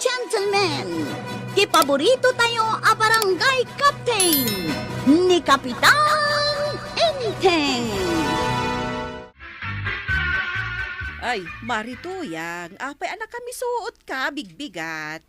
gentlemen, ti paborito tayo a barangay captain ni Kapitan Enteng. Ay, Marituyang, apay anak kami suot ka, bigbigat.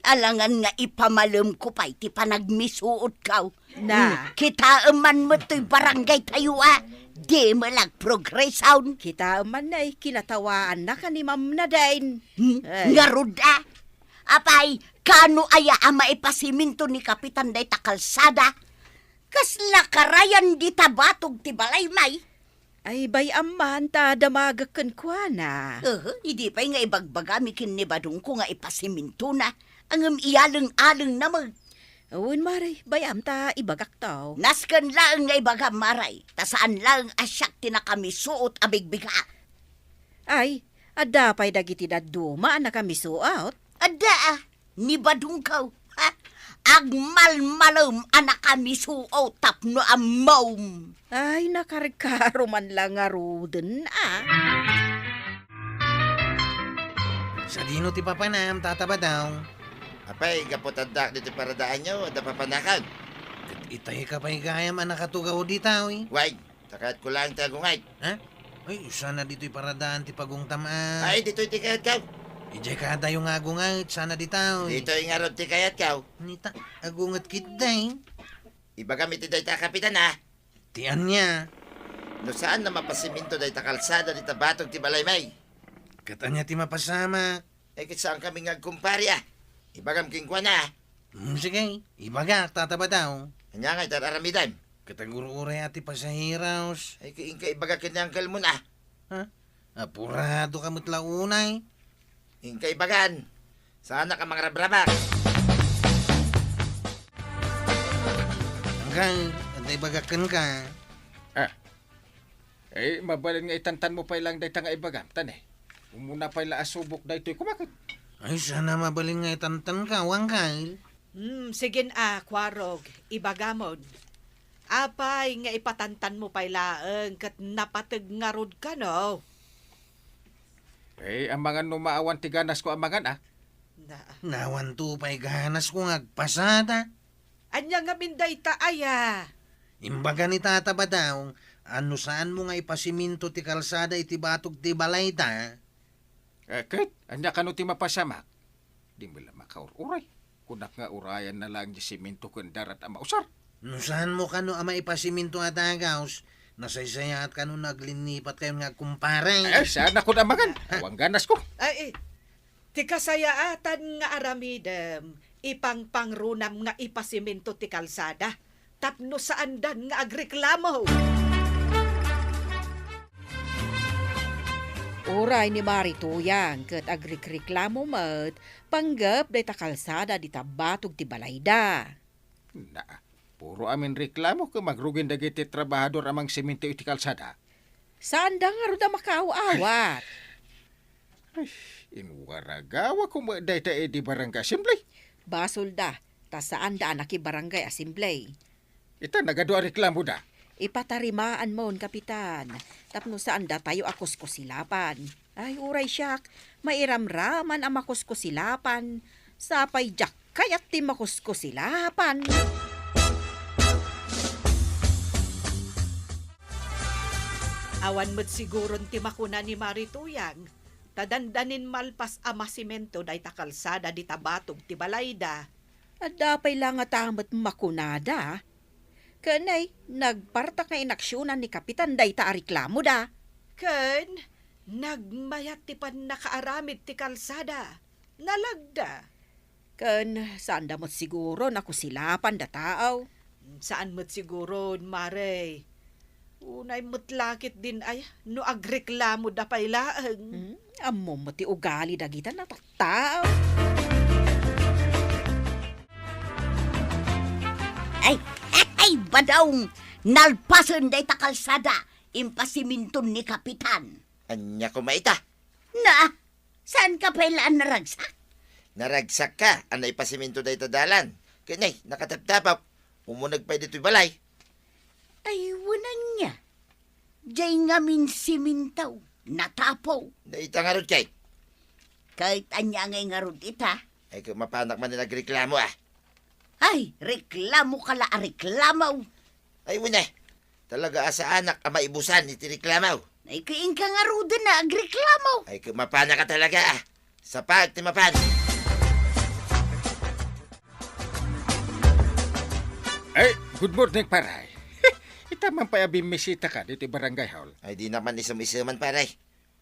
Alangan nga ipamalam ko pa, iti panagmisuot ka. Na. Kita man mo to'y barangay tayo di malag progress sound. Kita man na'y kinatawaan na ka ni Ma'am na din. Ay. Nga ruda. Apay, kano aya ama ipasiminto ni Kapitan day takalsada? Kasla karayan di tabatog ti balay may. Ay, bayaman ta damagakan kwa na. Hindi pa'y nga ibagbagami kin ni Badong ko nga ipasiminto na. Ang iyalang-alang na mag. Uwin, Maray, bayam ta ibagak tao. Naskan lang nga ibagam maray. Tasaan lang asyak tinakami suot abigbiga. Ay, ada pa'y dagiti na duma na kami suot. Ada ni Badong ka. Agmalmalom anak kami suot tapno amaw. Ay, nakarkaro man lang nga ruden Sa dino ti papanam, tataba daw. Apay, kapotadak dito paradaan nyo, ada papanakan. Itay ka pa'y gayam anak katugaw di tao eh. Wag, takat ko lang tagungay. Ha? Ay, sana dito'y paradaan ti pagong tamaan. Ay, dito'y tikayat kaw. Ijay ka yung agungay, sana di tao eh. Dito'y nga ron tikayat kaw. Nita, agungat kitday. Iba kami ti day ta kapitan ha. Tian niya. No saan na mapasiminto day ta kalsada di tabatog ti balay may. Katanya ti mapasama. Eh, saan kami nga kumpari Ibagam kingkwa na. Sige, ibagak, tataba daw. Kanya nga itararamidan. Kataguro-ure ati pasahiraos. Ay, kaingka ibagak kanyangkal mo na. Ha? Apurado ka mo't launay. Ingka ibagan. Sana ka mga rabrabak. Hanggang, anday bagakan ka. Mabalin nga itantan mo pa ilang day nga ibagam, tan Umuna pa ila asubok day to'y kumakit. Ay, sana mabaling nga itantan ka, wangkay. Sige kwarog, ibagamon. Apay nga ipatantan mo pa ilaang kat napatag nga rod ka, no? Ang mga numaawan tiganas ko amangan Nawan to pa'y ganas ko ngagpasada. Anya nga minday ta aya. Imbaga ni tataba daw, ano saan mo nga ipasiminto ti kalsada iti batog ti balay ta? Kit, anya ka no ti mapasamak. Di mo lang makaururay. Kunak nga urayan na lang di simento kung darat ang mausar. No saan mo kano ama ipasiminto at agaws? Nasaysaya at kano naglinipat kayo nga kumpare. Sana ko amangan. Awang ganas ko. Ay, ti kasayaatan nga aramidem, ipang pangrunam nga ipasiminto ti kalsada. Tapno saan dan nga agreklamo. Uray ni Marituyang ket agreklamo met panggap day ta kalsada di tabatog ti balayda. Na, puro amin reklamo kung magrugin dagiti trabahador amang simento iti kalsada. Saan da nga ruda makaawat? Inwaragawa kung day ta di barangay assembly. Basol da, ta saan da anaki barangay assembly. Ita nagadua reklamo da. Ipatarimaan mon, Kapitan. Tapno saan da tayo akuskusilapan. Ay, uray siyak, mairamraman ang makuskusilapan. Sapay jak kayat ti makuskusilapan. Awan mo't siguron ti makuna ni Marituyang. Tadandanin malpas amasimento day takalsada di tabatog ti balayda. At dapay lang at amat makunada. Kanay, nagparta ka inaksyonan ni Kapitan day ta reklamo da. Ken, nagmayat ti pan nakaaramid ti kalsada. Nalagda. Ken, saan da mo't siguro nakusilapan da tao? Saan mo't siguro, Mare? Unay mo't lakit din ay, no agreklamo da pailaang. Amo mo ti ugali dagita na tao. Ay, Badong, nalpasan day ta kalsada, impasiminton ni Kapitan. Anya ko maita. Na, saan ka pailaan naragsak? Naragsak ka, anay pasiminto day tadalan. Kanay, nakataptapap. Umunag pa dito'y balay. Ay, wanan niya. Diyay nga min simintaw, natapaw. Naita nga ron kay. Kahit anya ngay nga ron ita, Ay kung mapanak man na nagreklamo ah. Ay, reklamo ka la, reklamo. Ay una, talaga asa anak ang maibusan iti reklamaw. Ay, kaing ka nga ruda na, agreklamo. Ay kung mapana ka talaga ah. Sa pag ti mapan. Ay, good morning, paray. Itamang pa bimisita ka dito barangay hall. Ay di naman isum-isuman paray.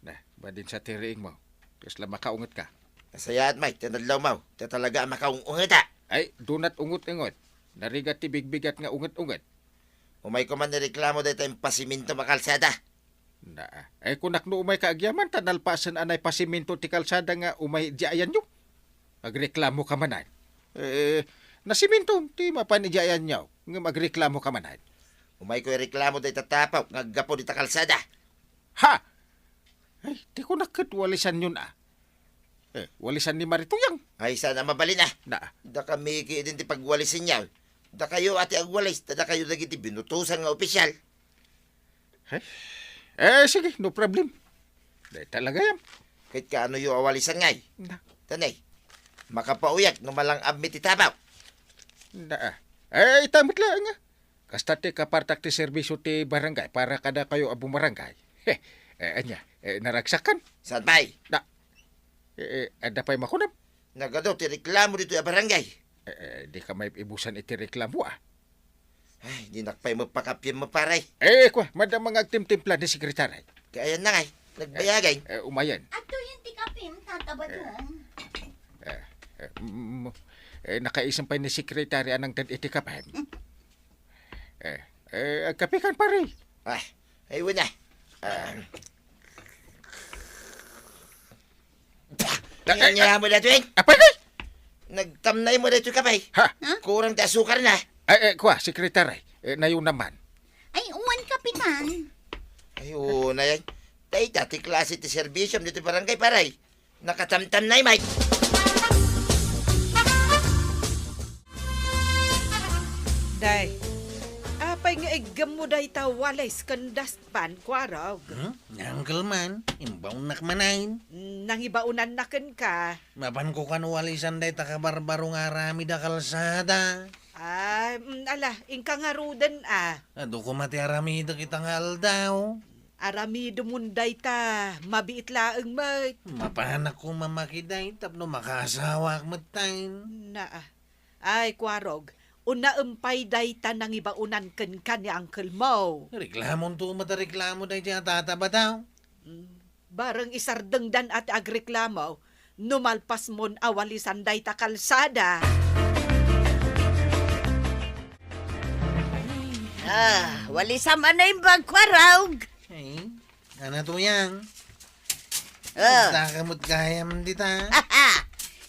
Na, ba din sa tiriing mo? Tapos lang makaungot ka. Kasaya at may, tinadlaw mo. Ito talaga ang makaungungit ah. Ay, dunat ungot-ungot. Narigat ti bigbigat nga ungot-ungot. Umay ko man nireklamo dito yung pasiminto makalsada. Na, ay kung nakno umay kaagyaman, tanalpasan anay pasiminto ti kalsada nga umay diayan nyo. Magreklamo ka manan. Nasiminto, ti mapanidyayan nyo. Nga magreklamo ka manan. Umay ko reklamo dito tapaw, ngagapo dito kalsada. Ha! Ay, di ko nakatwalisan yun ah. Walisan ni Marituyang. Ay sana mabalin ah. Na, Da kami din ti pagwalisin niya. Da kayo ati agwalis, da kayo dagiti binutusan nga opisyal. Sige, no problem. Dahil talaga yan. Kahit kaano yung awalisan ngay. Na, Tanay, makapauyak no malang abmit itabaw. na, itamit lang nga. Kasta ti kapartak ti serbisyo ti barangay para kada kayo abong barangay. Anya, naragsakan. Saan bay? Na, ada pa'y makunam. Nagado, ti reklamo dito yung barangay. Di ka may ibusan iti reklamo ah. Ay, di nakpay mo pakapyan mo paray. Kwa, madam mga agtimtimpla ni sekretary. Kaya na ngay, nagbayagay. Umayan. Ato yung tikapim, tatabad mo. Nakaisang pa ni sekretary anang tad iti kapahim. Kapikan pa rin. Ay, wala. Kanya mo na ito eh. Apa kay? Nagtamnay mo na ito kapay. Ha? Kurang ti asukar na. Kwa, sekretary. Nayon naman. Ay, uwan, kapitan. Ay, na yan. Tay, dati klase ti servisyo dito barangay paray. Nakatamtam na Mike. Day, apay nga igam mo day tawalis kandas pan kwaraw. Uncle man, imbaw nakmanain. Nang ibaunan na ka. Mapan ko kanwalisan day takabarbaro nga rami da kalsada. Ay, ala, ingka nga rudan ah. Ado ko mati aramida kita nga aldaw. Aramido munday ta, mabiit laeng mat. Mapanak ko mamakiday tapno makasawa akmatain. Na ay, kwarog, una umpay day ta nang ibaunan kan ni uncle mo. Reklamon to matareklamo day siya tatabataw. Barang isardengdan at agreklamo, numalpas mon awalisan day ta kalsada. Wali sa manay bagkwaraw. Ay, ano to yan? Takamot kayam dita.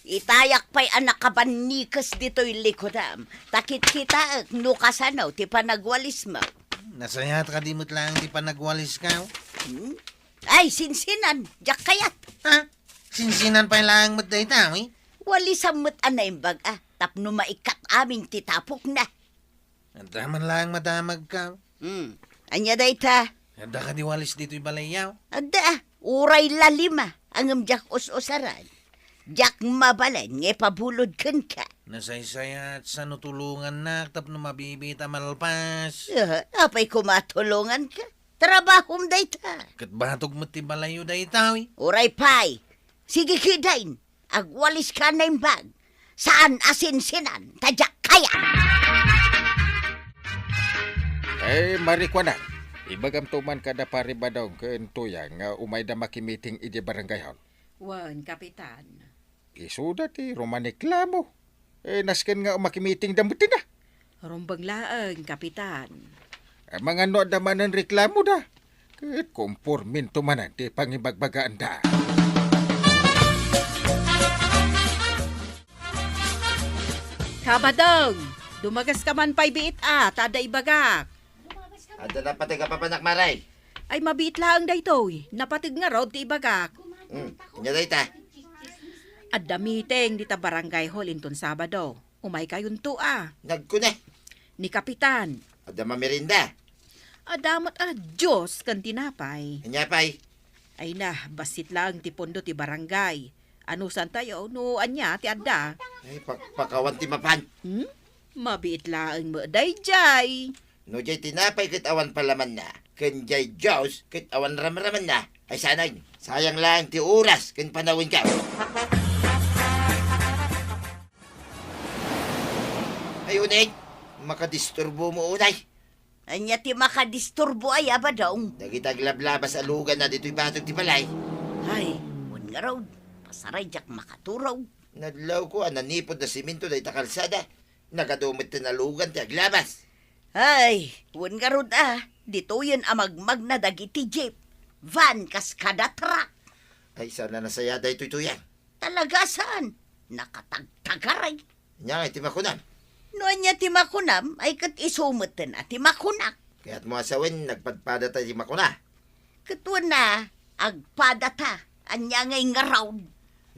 Itayak pa'y anak kabanikas dito'y likodam. Takit kita, nukasanaw, ti panagwalis mo. Nasayat ka dimot lang di pa nagwalis ka. Ay, sinsinan, jak kayat. Ha? Sinsinan pa lang mo day tao eh. Wali sa mo't anay bag, tapno maikat aming titapok na. Ang taman lang madamag ka. Anya day ta? Handa ka diwalis dito'y balayaw. Ada, uray lalima, ang jak us-usaran. Jak mabalan, nga pabulod kan ka. Nasaysayat sa nutulungan na tapno mabibita malpas. Apay kumatulungan ka. Trabahom day ta. Kat batog mo ti balayo day tao eh. Uray pay, sige kidain, agwalis ka na yung bag. Saan asinsinan, tadyak kaya. Marikwana. Ibagam tuman kada pari ba daw kentuyang nga umay da makimiting iti barangay hall. Wan, kapitan. Isuda ti romaniklamo. Nasken nga makimiting damutin na. Rumbang laeng, kapitan. Mga no da manan reklamo da. Kahit kumpormin tumanan ti pangibagbagaan da. Kabadong, dumagas ka man pa'y biit tada ibagak. Ado na pati ka papanak maray. Ay mabiit lang daytoy, napatig nga raw ti ibagak. Kanya day ta. At damiteng dita barangay hall inton Sabado. Umay kayon to Nagkuna. ni kapitan. Ada mamerinda. Adamat Diyos kan tinapay. Kanya pay. Ay na, basit lang ti pondo ti barangay. Anusan tayo, no anya ti adda. Ay, pakawan ti mapan. Mabiit laang mo, dayjay. No jay tinapay kit awan palaman na. Ken jay Jaws kit awan ramraman na. Ay sanay, sayang lang ti oras ken panawin ka. Ay unay, makadisturbo mo unay. Anya ti makadisturbo ay abadong. Nagitaglablabas alugan na dito'y batog ti balay. Ay, wan nga raw. Pasaray jak makaturaw. Nadlaw ko ang nanipod na siminto na itakalsada. Nagadumit na alugan ti aglabas. Ay, wan nga raw Dito yun amagmag na dagiti jeep. Van kas kada truck. Ay sana nasayada ito'y tuyang. Talaga saan? Nakatagtagaray. Nya iti makunan. Noon niya ti makunam ay kat isumutin at ti makunak. Kaya't mo asawin, nagpadpada tayo ti makuna. Katuan na, agpadata. Anya ngay nga raw.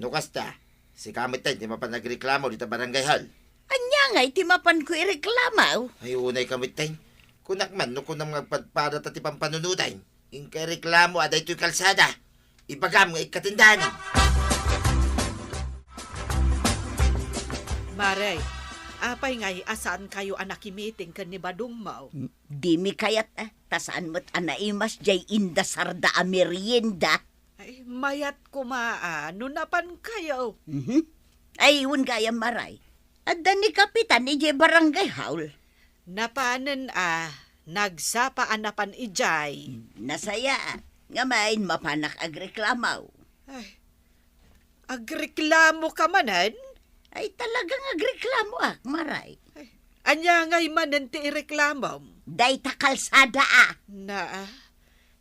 Nukas ta, si kamit tayo, di mapanagreklamo dito barangay hall. Anya ngay ti mapan ko ireklamaw. Ay unay kamit tayo. Kunak man, no kunang magpadpada tayo ti pampanunutan. Ingkay reklamo aday to'y kalsada. Ipagam nga ikatindahan. Maray, apay ngay asan kayo anakimiting kan ni Badong Mau? Di mi kayat tasaan mo't anaimas jay indasarda a merienda. Ay, mayat kumaan, nunapan kayo. Ay, yun kaya maray. At ni kapitan ni jay barangay haul. Napanen nagsapa anapan ijay. Nasaya, nga main mapanak agreklamaw. Ay, agreklamo ka manan? Ay talagang agreklamo maray. Anya ngay manan ti ireklamo? Day takalsada Na,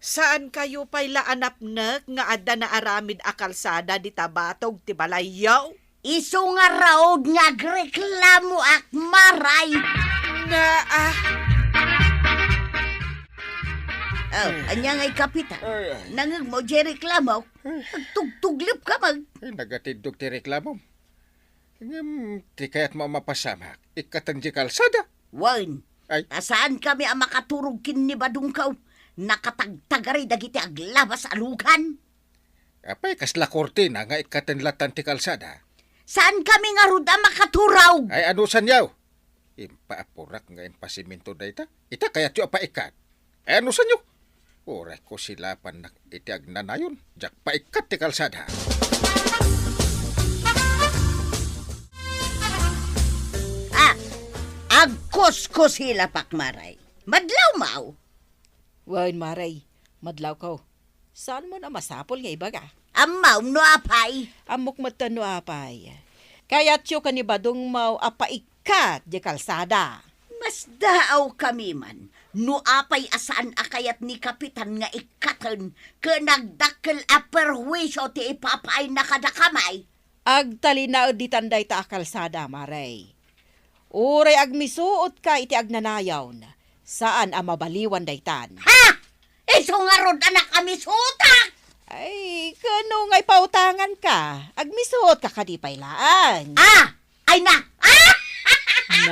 saan kayo pa'y laanapnak nga adda na aramid a kalsada di tabatog ti balayaw? Isu nga raod nga agreklamo maray. Na, Oh, anya nga'y kapitan. Nangag mo jay reklamo. Tugtuglip ka mag. Ay, nagatidog ti reklamo. Ti kaya't mo mapasamak. Ikatan di kalsada. Wan, Ay, saan kami ang makaturog kin ni Badungkaw? Nakatagtagari dagiti aglabas alugan. apay kasla kortina nga ikatan latan ti kalsada. Saan kami nga ruda makaturaw? Ay, anusan yaw? Impaapurak nga impasiminto da ita. Ita kaya't yu apaikat. Ay, anusan yu? Oray ko sila panak itiag na nayon. Jak paikat ti kalsada. Agkos ko sila pakmaray. Madlaw mau. Wan Maray, madlaw ko. Saan mo na masapol nga ibaga? Amaw no apay. Amok matano apay. Kaya't yu ka ni Badong Mau apaikat di kalsada. Mas daaw kami man. No apay asaan akayat ni kapitan nga ikatan ka nagdakkel a perwisyo ti ipapay na kada kamay. Agtalinaod di tanday ta a kalsada, Maray. Uray agmisuot ka iti agnanayaw na. Saan ang mabaliwan daytan? Ha! Iso nga rod anak kami sutak! Ay, kano nga'y pautangan ka? Agmisuot ka kadipaylaan. Ay na!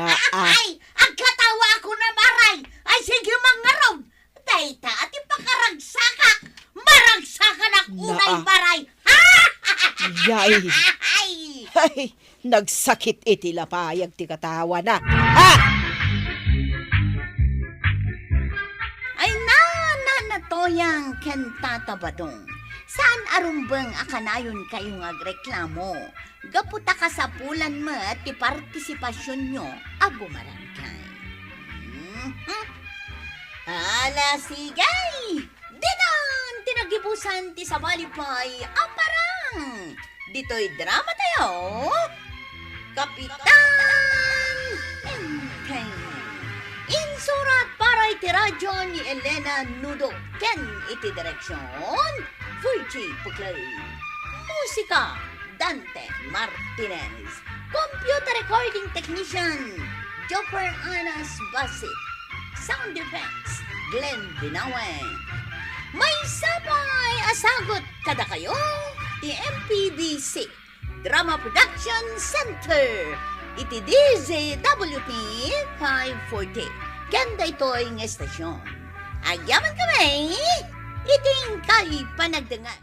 Na, Ay! Agkatawa ako na maray! Ay sige mga rod! Dayta at ipakaragsaka! Maragsaka na unay Naa. maray! Yay! Ay! Ay, nagsakit iti lapayag ti katawa na. Ha! Ay na toyang kentata badong. Saan arumbang akanayon kayong agreklamo? Gaputa ka sa pulan mo at ti partisipasyon nyo agumarangkay. Ala sigay! Dinan! Tinagibusan ti sabalipay aparang! Dito'y drama tayo! Kapitan Enteng! Insurat para iti radyo ni Elena Nudo ken iti direksyon Fuji Puklay. Musika Dante Martinez. Computer recording technician Jopper Anas Basit. Sound effects Glenn Binawen. May sabay asagot kada kayo ti MPBC Drama Production Center. Iti DZWP 540. Ganda ito'y ng estasyon. Agyaman kami, iting kay panagdangan.